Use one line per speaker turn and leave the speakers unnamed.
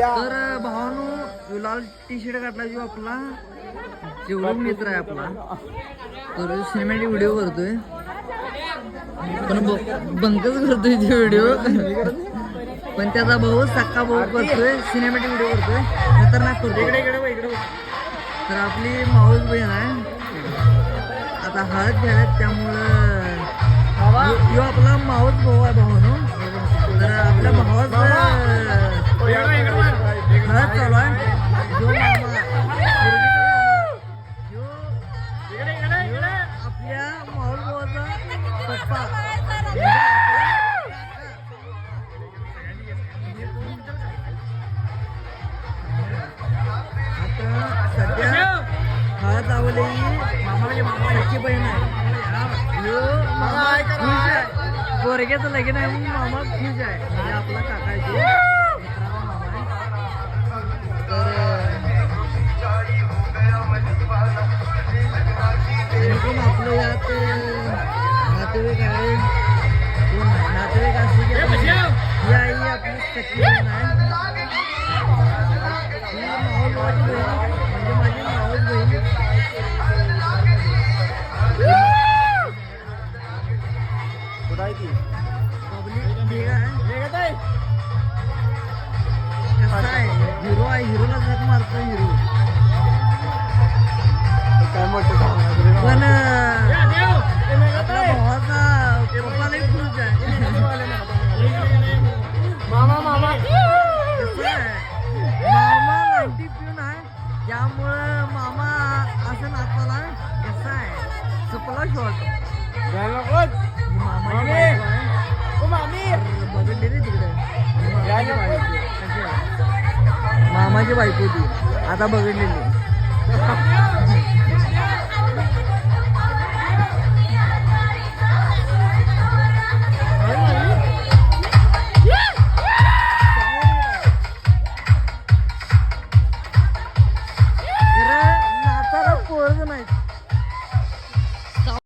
तर भावानो लाल T shirt घातला जो आपला जेवढा मित्र आहे आपला तर सिनेमॅटिक व्हिडिओ करतोय पण बंकच करतोय ते व्हिडिओ पण त्याचा भाऊ सक्का भाऊ करतोय सिनेमॅटिक व्हिडिओ करतोय खतरनाक करतोय इकडे तर आपली माऊस बहीण आहे आता हळद घ्यायला त्यामुळं यो आपला माऊस भाऊ आहे भावानो तर आपल्या भावाचं हळद चालू आहे आपल्या माऊस भावाचा पप्पा आता सध्या हळद चावली सख्खी बहीण आहे गोरग्याचं लगीन आहे म्हणून मामा खुश आहे म्हणजे आपला काकाची तर आपलं यात नातेवाईक आहे नातेवाईक असते की ही आई आपली सख्खी बहीण आहे माऊस भावाची बहीण म्हणजे माझी माऊस बहीण हिरो आहे हिरोला झक मारतो हिरो पण आपला भावाचा पप्पालाही खुश आहे मामा 90 पिऊन आहे त्यामुळं मामा असं नाचाला कसं आहे सपला शॉट बघितले रे तिकडे मामाची बायको होती आता बघितलेली